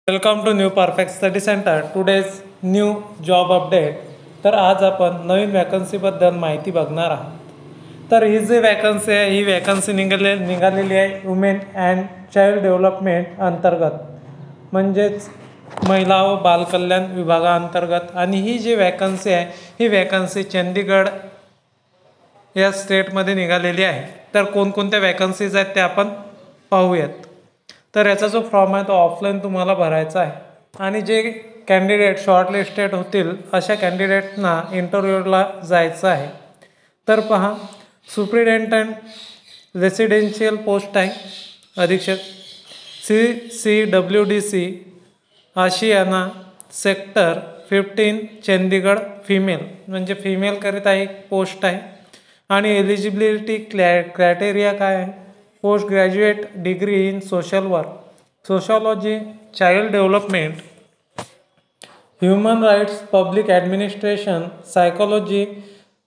Welcome to new perfect study centre. Today's new job update. तर आज आपण नवीन वॅकन्सीबद्दल माहिती बघणार आहोत. तर ही जी वॅकन्सी आहे ही वॅकन्सी निघालेली आहे वुमेन अँड चाइल्ड डेव्हलपमेंट अंतर्गत, म्हणजेच महिला व बालकल्याण विभागाअंतर्गत. आणि ही जी वॅकन्सी आहे ही वॅकन्सी चंदीगड या स्टेटमध्ये निघालेली आहे. तर कोणकोणत्या वॅकन्सीज आहेत ते आपण पाहूयात. तर याचा जो फॉर्म आहे तो ऑफलाईन तुम्हाला भरायचा आहे. आणि जे कॅन्डिडेट शॉर्टलिस्टेड होतील अशा कॅन्डिडेटना इंटरव्ह्यूला जायचं आहे. तर पहा, सुप्रिटेंडंट रेसिडेन्शियल पोस्ट आहे, अधीक्षक CCWDC Ashiana sector 15 Chandigarh female, म्हणजे फिमेल करिता एक पोस्ट आहे. आणि एलिजिबिलिटी क्रायटेरिया काय आहे? Post graduate degree in social work, sociology, child development, human rights, public administration, psychology,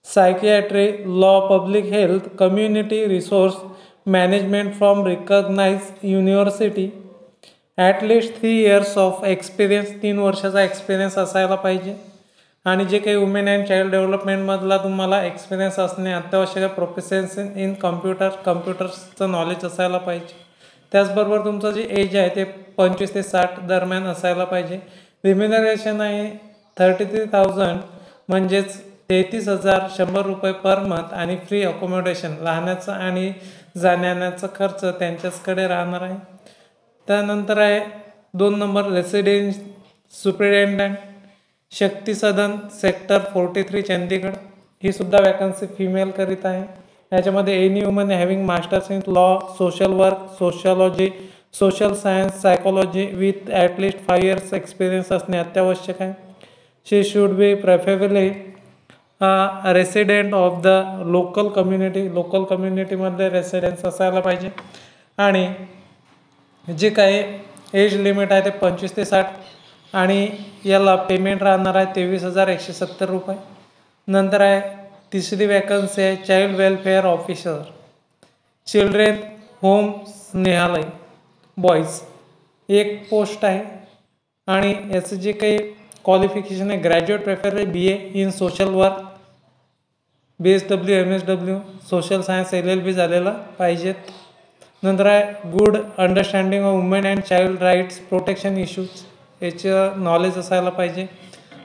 psychiatry, law, public health, community resource management from recognised university, at least 3 years of experience, 3 वर्षाचा experience असायला पाहिजे. आणि जे काही women and child डेव्हलपमेंटमधला तुम्हाला experience असणे अत्यावश्यक आहे. प्रोफिशियन्सी इन कम्प्युटरचं नॉलेज असायला पाहिजे. त्याचबरोबर तुमचं जे एज आहे ते 25 ते 60 दरम्यान असायला पाहिजे. रिम्युनरेशन आहे 33,000, म्हणजेच 33,100 रुपये पर मंथ. आणि फ्री अकोमोडेशन, राहण्याचा आणि जाण्याचा खर्च त्यांच्याचकडे राहणार आहे. त्यानंतर आहे 2 number residence superintendent Shakti Sadan sector 43 Chandigarh. ही सुद्धा वॅकन्सी फिमेल करीत आहे. याच्यामध्ये any woman having masters in law, social work, sociology, social science, psychology with at least 5 years experience असणे अत्यावश्यक आहे. She should be preferably resident of the local community, local कम्युनिटीमधले residence असायला पाहिजे. आणि जे काही एज लिमिट आहे ते 25 ते 60. आणि याला पेमेंट राहणार आहे 23,170 रुपये. नंतर आहे तिसरी वॅकन्सी आहे child welfare officer, children home Snehalaya, boys, एक पोस्ट आहे. आणि याचं जे काही क्वालिफिकेशन आहे graduate prefer BA in social work, BSW MSW, social science LLB झालेला पाहिजेत. नंतर आहे good understanding of women and child rights protection issues, याचं नॉलेज असायला पाहिजे.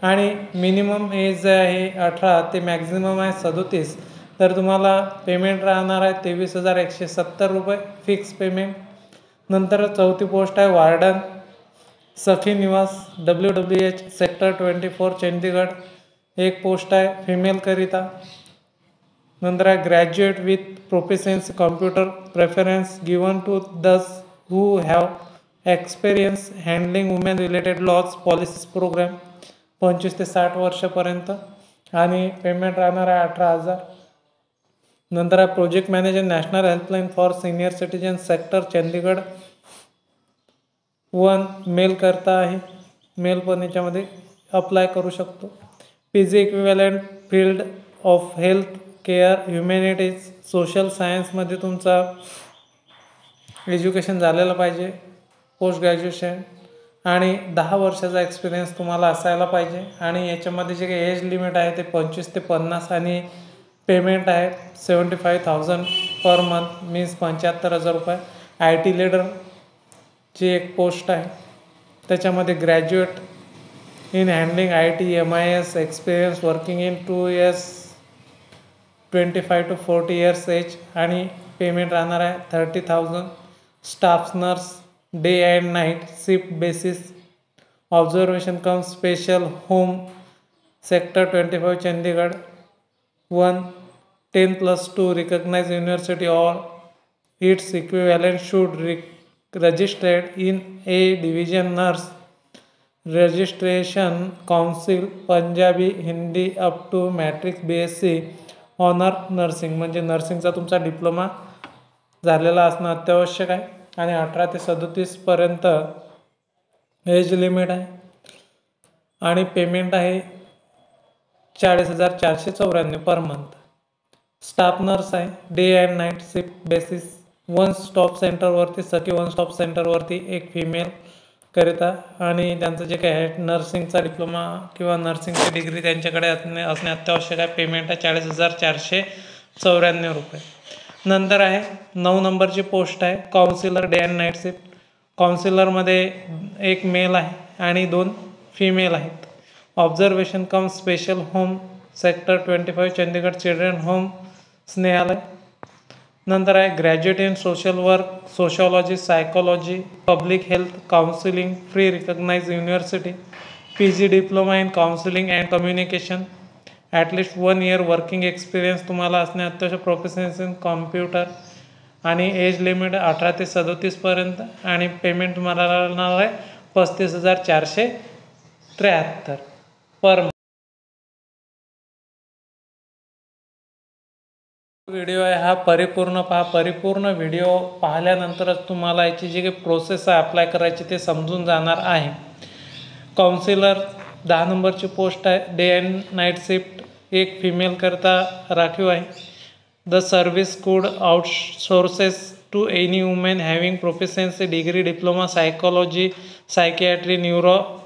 आणि मिनिमम एज आहे 18 ते मॅक्झिमम आहे 37. तर तुम्हाला पेमेंट राहणार आहे 23,170 रुपये फिक्स पेमेंट. नंतर चौथी पोस्ट आहे वार्डन सखी निवास WWH सेक्टर 24 चंदीगड, एक पोस्ट आहे फिमेल करिता. नंतर आहे graduate with proficiency computer, preference given to those who have experience handling women related laws policies programme, 25 ते 60 वर्षापर्यंत. आणि पेमेंट राहणार आहे 18,000. नंतर आहे project manager national helpline for senior citizen sector Chandigarh 1, male करता आहे. मेल पण याच्यामध्ये अप्लाय करू शकतो. PG equivalent field of health care, humanities, social सायन्समध्ये तुमचा एज्युकेशन झालेलं पाहिजे, पोस्ट ग्रॅज्युएशन. आणि 10 वर्षाचा एक्सपिरियन्स तुम्हाला असायला पाहिजे. आणि याच्यामध्ये जे काही एज लिमिट आहे ते 25 ते 50. आणि पेमेंट आहे 75,000 पर मंथ, मीन्स 75,000 रुपये. IT लीडरची एक पोस्ट आहे, त्याच्यामध्ये graduate in handling IT MIS experience working in 2 years 25 to 40 years age. आणि पेमेंट राहणार आहे 30,000. Staff nurse day and night shift basis, observation cum special home sector 25 Chandigarh 1, 10+2 recognise university or its equivalent should registered in A division nurse registration council, Punjabi Hindi up to matrics BSc honour nursing, म्हणजे नर्सिंगचा तुमचा diploma झालेला असणं अत्यावश्यक आहे. आणि 18 ते 37 पर्यंत एज लिमिट आहे. आणि पेमेंट आहे 40,494 पर मंथ. स्टाफ नर्स आहे day and night shift basis, one stop सेंटरवरती, सखी वन स्टॉप सेंटरवरती एक फिमेल करिता आणि त्यांचं जे काही आहे नर्सिंगचा डिप्लोमा किंवा नर्सिंगची डिग्री त्यांच्याकडे असणे अत्यावश्यक आहे. पेमेंट आहे 40,494 रुपये. नंतर आहे 9 नंबरची पोस्ट आहे counsellor day and night shift. काउन्सिलरमध्ये एक मेल आहे आणि 2 फिमेल आहेत. Observation cum special home sector 25 Chandigarh children home Snehalaya. नंतर आहे graduate in social work, sociology, psychology, public health, counselling, free recognise university, PG diploma in counselling and communication, at least 1 year working experience तुम्हाला असणे अत्यावश्यक. Proficiency in computer आणि age limit 18 ते 37 पर्यंत आणि payment तुम्हाला राहणार आहे 35,473 पर मंथ. व्हिडिओ आहे हा परिपूर्ण पहा. परिपूर्ण व्हिडिओ पाहिल्यानंतरच तुम्हाला याची जी काही प्रोसेस आहे अप्लाय करायची ते समजून जाणार आहे. काउन्सिलर 10 नंबरची पोस्ट आहे. डे अँड नाईट शिफ्ट, एक फिमेल करता राखीव आहे. The service could outsources to any women having proficiency degree, diploma, psychology, psychiatry, neuro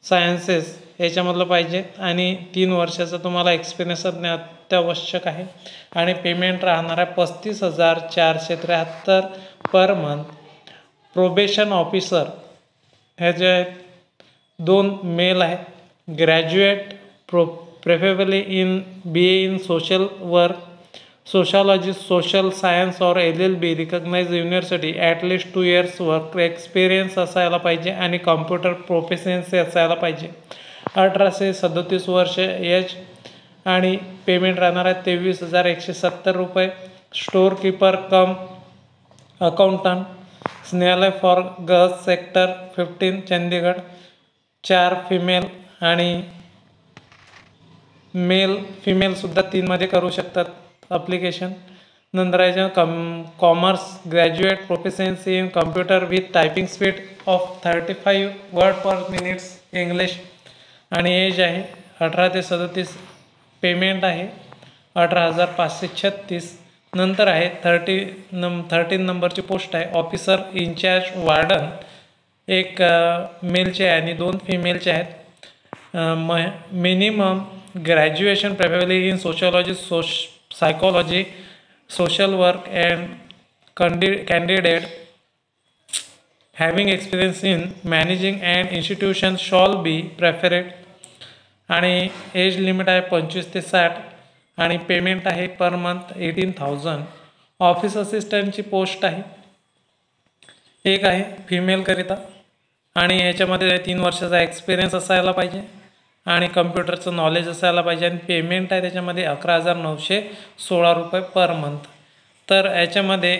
sciences याच्यामधलं पाहिजे आणि 3 वर्षाचा तुम्हाला एक्सपिरियन्स असणे अत्यावश्यक आहे. आणि पेमेंट राहणार आहे 35,473 पर मंथ. प्रोबेशन ऑफिसर हे जे आहेत 2 मेल आहेत. Graduate preferably in BA in social work, sociology, social science और LLB recognise university, at least 2 years work experience असायला पाहिजे आणि कॉम्प्युटर प्रोफेशन्सी असायला पाहिजे. 18 ते 37 वर्ष एज आणि पेमेंट राहणार आहे 23,170 रुपये. Store keeper come accountant, Snehalaya for girls sector 15 Chandigarh. 4 female आणि मेल फिमेलसुद्धा 3मध्ये करू शकतात ॲप्लिकेशन. नंतर आहे commerce graduate प्रोफेशन्सी in computer with typing speed of 35 word per minutes English आणि एज आहे 18 ते 37. पेमेंट आहे 18,536. नंतर आहे 13 नंबरची पोस्ट आहे ऑफिसर इन्चार्ज वार्डन, एक मेलचे आहे आणि 2 फिमेलचे आहेत. Minimum graduation preferably in sociology, psychology, social work and candidate having experience in managing and institution shall be preferred आणि एज लिमिट आहे 25 ते 60 आणि पेमेंट आहे पर मंथ 18,000. ऑफिस असिस्टंटची पोस्ट आहे एक आहे फिमेलकरिता आणि याच्यामध्ये 3 वर्षाचा एक्सपिरियन्स असायला पाहिजे आणि कम्प्युटरचं नॉलेज असायला पाहिजे आणि पेमेंट आहे त्याच्यामध्ये 11,916 रुपये पर मंथ. तर याच्यामध्ये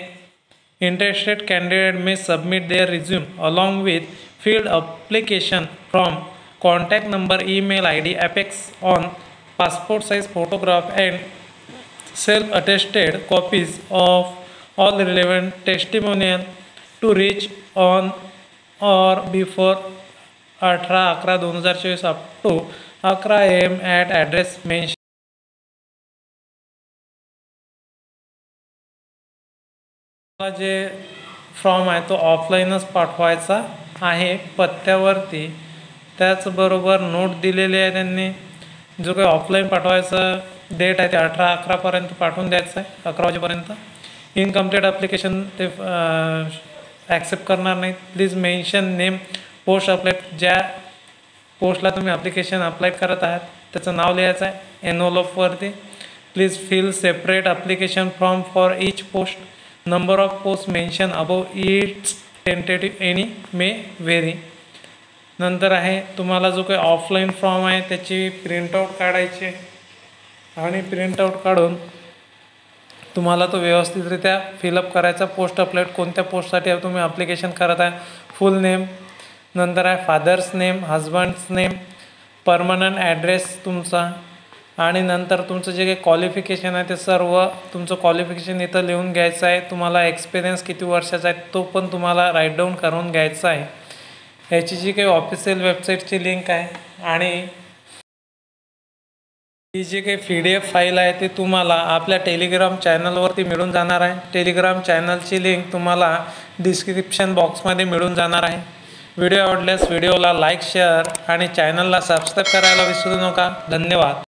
interested candidate may submit their resume along with field application from contact number, email ID, apex on passport size photograph and self-attested copies of all relevant testimonial to reach on or before 18/11/2024 up to 11 AM at address mentioned. जे form आहे तो ऑफलाईनच पाठवायचा आहे पत्त्यावरती. त्याचबरोबर note दिलेली आहे त्यांनी. जो काही ऑफलाईन पाठवायचा डेट आहे ते 18/11 पाठवून द्यायचं आहे 11 वाजेपर्यंत. इनकम्प्लीट ॲप्लिकेशन ते ॲक्सेप्ट करणार नाहीत. Please mention name post apply, ज्या पोस्टला तुम्ही ॲप्लिकेशन अप्लाय करत आहात त्याचं नाव लिहायचं आहे एनव्हलपवरती. Please fill separate application form for each post. Number of post mention above it's tentative any may vary. नंतर आहे तुम्हाला जो काही ऑफलाईन फॉर्म आहे त्याची प्रिंटआउट काढायची आणि प्रिंटआउट काढून तुम्हाला तो व्यवस्थितरित्या फिलअप करायचा. पोस्ट अप्लाइड कोणत्या पोस्टसाठी तुम्ही ॲप्लिकेशन करत आहे, फुल नेम, नंतर आहे father's name, husband's name, permanent address तुमचा आणि नंतर तुमचं जे काही क्वालिफिकेशन आहे ते सर्व तुमचं क्वालिफिकेशन इथं लिहून घ्यायचं आहे. तुम्हाला एक्सपिरियन्स किती वर्षाचा आहे तो पण तुम्हाला राईट डाऊन करून घ्यायचा आहे. याची जी काही ऑफिशियल वेबसाईटची लिंक आहे आणि ही जी काही PDF फाईल आहे ती तुम्हाला आपल्या टेलिग्राम चॅनलवरती मिळून जाणार आहे. टेलिग्राम चॅनलची लिंक तुम्हाला डिस्क्रिप्शन बॉक्समध्ये मिळून जाणार आहे. व्हिडिओ आवडल्यास व्हिडिओला लाईक शेअर आणि चॅनलला सबस्क्राईब करायला विसरू नका. धन्यवाद.